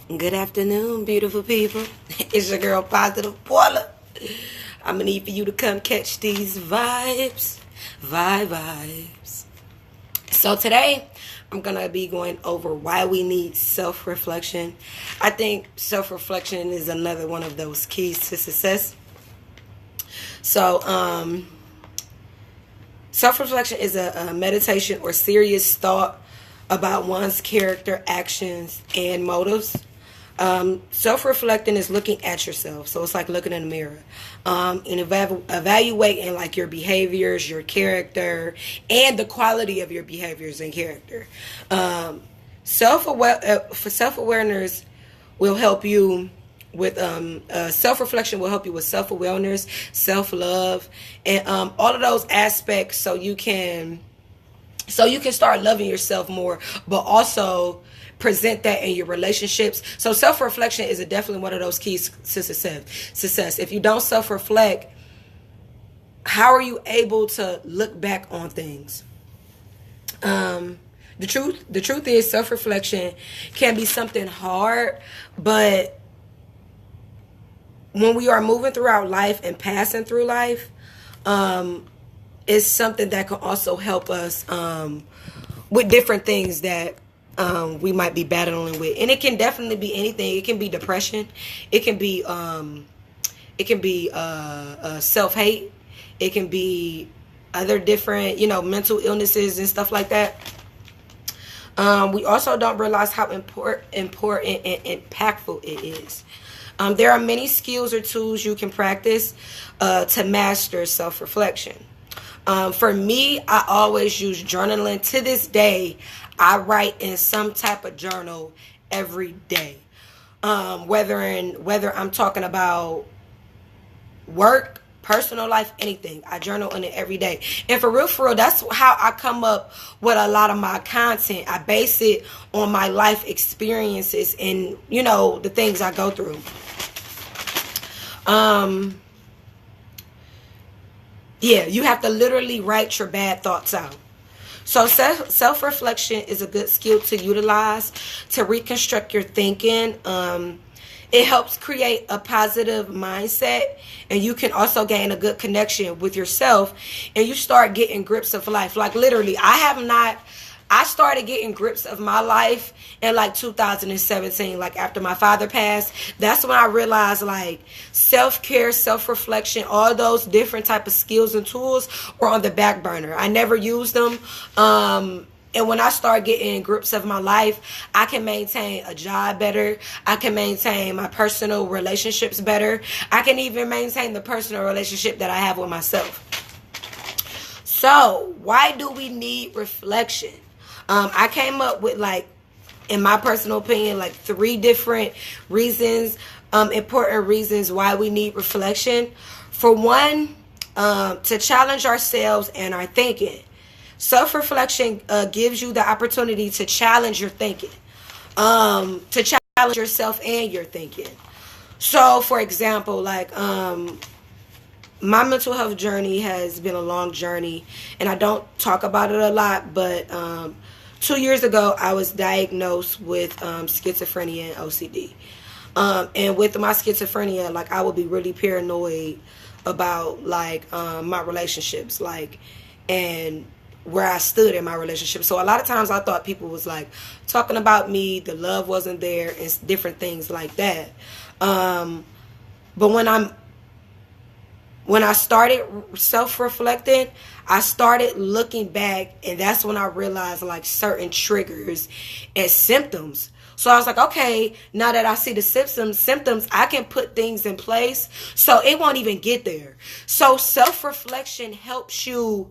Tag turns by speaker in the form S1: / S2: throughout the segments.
S1: Good afternoon, beautiful people. It's your girl, Positive Paula. I'm gonna need for you to come catch these vibes. So today, I'm gonna be going over why we need self-reflection. I think self-reflection is another one of those keys to success. So, self-reflection is a meditation or serious thought about one's character, actions, and motives. Self-reflecting is looking at yourself. So it's like looking in the mirror, and evaluating like your behaviors, your character, and the quality of your behaviors and character. Self-awareness will help you with self-reflection will help you with self-awareness, self-love, and all of those aspects so you can start loving yourself more, but also present that in your relationships. So self-reflection is definitely one of those keys to success. If you don't self-reflect, how are you able to look back on things? The truth is self-reflection can be something hard, but when we are moving throughout life and passing through life, it's something that can also help us with different things that we might be battling with. And it can definitely be anything. It can be depression. It can be self-hate. It can be other different, mental illnesses and stuff like that. We also don't realize how important and impactful it is. There are many skills or tools you can practice to master self-reflection. For me, I always use journaling. To this day, I write in some type of journal every day. Whether I'm talking about work, personal life, anything, I journal in it every day. And for real, that's how I come up with a lot of my content. I base it on my life experiences and, the things I go through. You have to literally write your bad thoughts out. So self-reflection is a good skill to utilize to reconstruct your thinking. It helps create a positive mindset, and you can also gain a good connection with yourself, and you start getting grips of life. Like literally, I started getting grips of my life in like 2017, like after my father passed. That's when I realized like self-care, self-reflection, all those different type of skills and tools were on the back burner. I never used them. And when I start getting grips of my life, I can maintain a job better. I can maintain my personal relationships better. I can even maintain the personal relationship that I have with myself. So why do we need reflection? I came up with, in my personal opinion, 3 different reasons, important reasons why we need reflection. For one, to challenge ourselves and our thinking. Self-reflection gives you the opportunity to challenge your thinking, to challenge yourself and your thinking. So, for example, my mental health journey has been a long journey, and I don't talk about it a lot, but 2 years ago, I was diagnosed with schizophrenia and OCD. And with my schizophrenia, I would be really paranoid about, my relationships, and where I stood in my relationship. So a lot of times I thought people was, talking about me, the love wasn't there, and different things like that. But when I started self-reflecting, I started looking back, and that's when I realized certain triggers and symptoms. So I was like, okay, now that I see the symptoms, I can put things in place so it won't even get there. So self-reflection helps you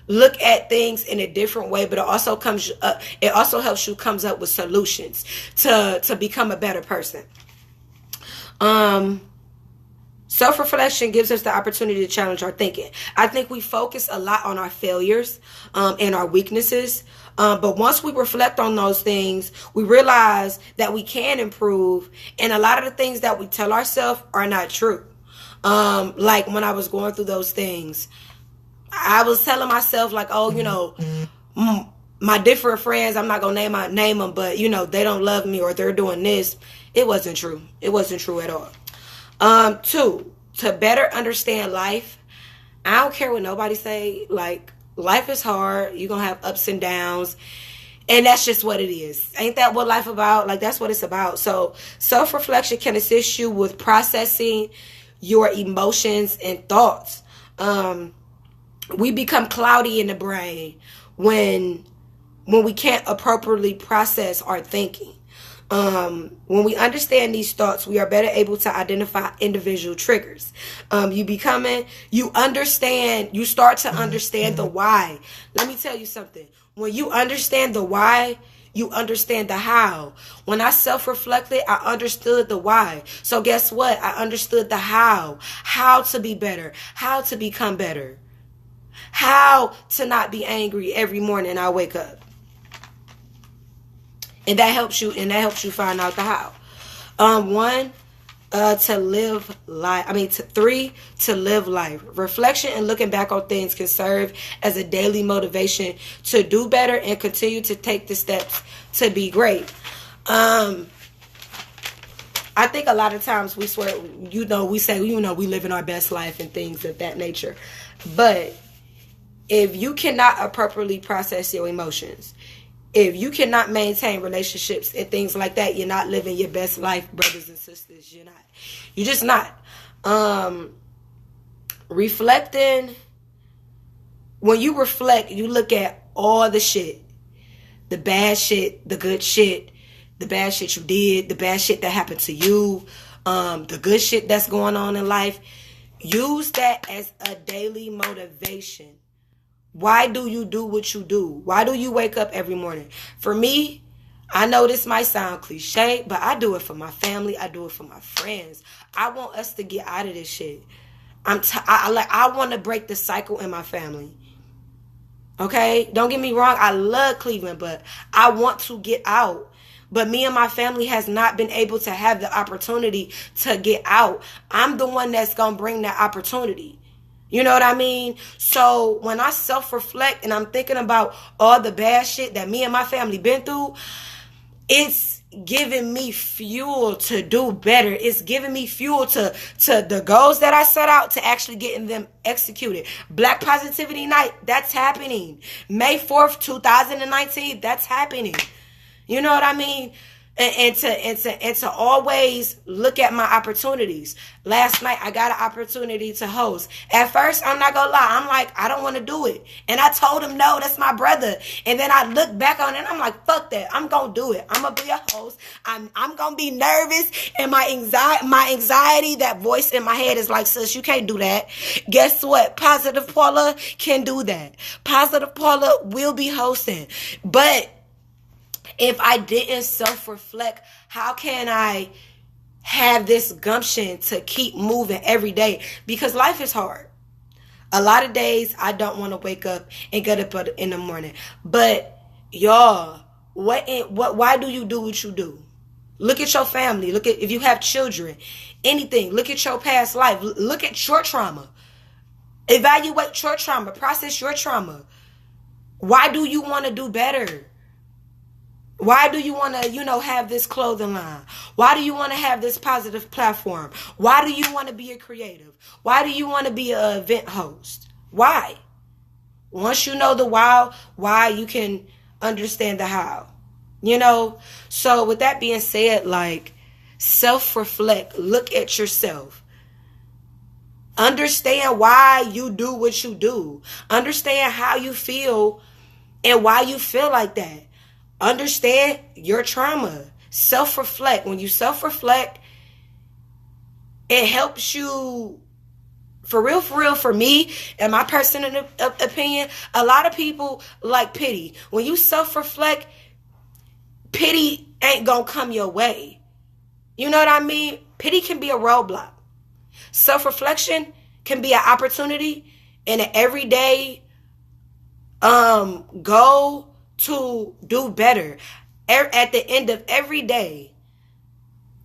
S1: look at things in a different way, but it also helps you comes up with solutions to become a better person. Self-reflection gives us the opportunity to challenge our thinking. I think we focus a lot on our failures and our weaknesses. But once we reflect on those things, we realize that we can improve. And a lot of the things that we tell ourselves are not true. Like when I was going through those things, I was telling myself my different friends, I'm not going to name them, but, you know, they don't love me or they're doing this. It wasn't true. It wasn't true at all. 2, to better understand life. I don't care what nobody say. Like, life is hard. You're going to have ups and downs. And that's just what it is. Ain't that what life about? Like, that's what it's about. So self-reflection can assist you with processing your emotions and thoughts. We become cloudy in the brain when we can't appropriately process our thinking. When we understand these thoughts, we are better able to identify individual triggers. You start to understand the why. Let me tell you something. When you understand the why, you understand the how. When I self-reflected, I understood the why. So guess what? I understood the how. How to be better. How to become better. How to not be angry every morning I wake up. And that helps you find out the how. 3, to live life. Reflection and looking back on things can serve as a daily motivation to do better and continue to take the steps to be great. I think a lot of times we swear, we say, we live in our best life and things of that nature. But if you cannot appropriately process your emotions, if you cannot maintain relationships and things like that, you're not living your best life, brothers and sisters. You're not. You're just not. Reflecting. When you reflect, you look at all the shit. The bad shit, the good shit, the bad shit you did, the bad shit that happened to you, the good shit that's going on in life. Use that as a daily motivation. Why do you do what you do? Why do you wake up every morning? For me, I know this might sound cliche, but I do it for my family. I do it for my friends. I want us to get out of this shit. I want to break the cycle in my family. Okay? Don't get me wrong. I love Cleveland, but I want to get out. But me and my family has not been able to have the opportunity to get out. I'm the one that's going to bring that opportunity. You know what I mean? So when I self-reflect and I'm thinking about all the bad shit that me and my family been through, it's giving me fuel to do better. It's giving me fuel to the goals that I set out to actually getting them executed. Black Positivity Night, that's happening. May 4th, 2019, that's happening. You know what I mean? And to always look at my opportunities. Last night, I got an opportunity to host. At first, I'm not going to lie. I'm like, I don't want to do it. And I told him, no, that's my brother. And then I look back on it, and I'm like, fuck that. I'm going to do it. I'm going to be a host. I'm going to be nervous. And my anxiety, that voice in my head is like, sis, you can't do that. Guess what? Positive Paula can do that. Positive Paula will be hosting. But if I didn't self-reflect, how can I have this gumption to keep moving every day? Because life is hard. A lot of days I don't want to wake up and get up in the morning. But y'all, why do you do what you do? Look at your family. Look at if you have children, anything. Look at your past life. Look at your trauma. Evaluate your trauma. Process your trauma. Why do you want to do better? Why do you want to, have this clothing line? Why do you want to have this positive platform? Why do you want to be a creative? Why do you want to be an event host? Why? Once you know the why you can understand the how. So with that being said, like, self-reflect, look at yourself. Understand why you do what you do. Understand how you feel and why you feel like that. Understand your trauma. Self-reflect. When you self-reflect, it helps you, for real, for me, and my personal opinion, a lot of people like pity. When you self-reflect, pity ain't gonna come your way. You know what I mean? Pity can be a roadblock. Self-reflection can be an opportunity and an everyday goal to do better at the end of every day,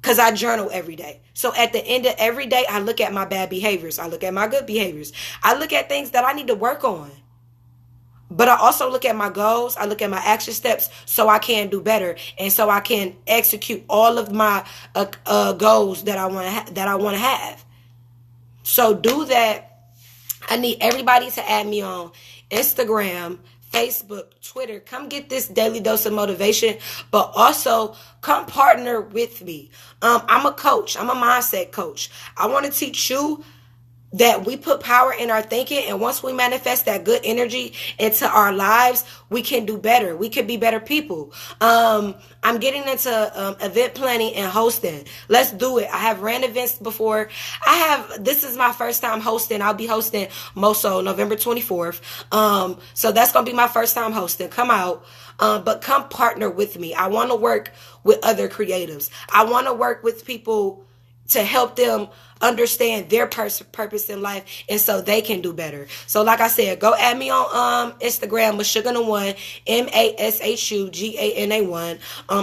S1: because I journal every day. So at the end of every day, I look at my bad behaviors. I look at my good behaviors. I look at things that I need to work on. But I also look at my goals. I look at my action steps so I can do better, and so I can execute all of my goals that I want to have. So do that. I need everybody to add me on Instagram, Facebook, Twitter. Come get this daily dose of motivation, but also come partner with me. I'm a coach. I'm a mindset coach. I want to teach you that we put power in our thinking, and once we manifest that good energy into our lives, we can do better. We can be better people. I'm getting into event planning and hosting. Let's do it. I have ran events before. This is my first time hosting. I'll be hosting MOSO November 24th. So that's going to be my first time hosting. Come out. But come partner with me. I want to work with other creatives. I want to work with people to help them understand their purpose in life, and so they can do better. So like I said, go add me on Instagram, Mashugana1, MASHUGANA1.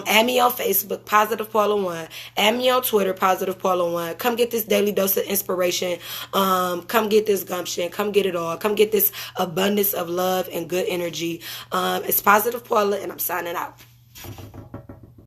S1: Add me on Facebook, Positive Paula 1. Add me on Twitter, Positive Paula 1. Come get this daily dose of inspiration. Come get this gumption. Come get it all. Come get this abundance of love and good energy. It's Positive Paula, and I'm signing out.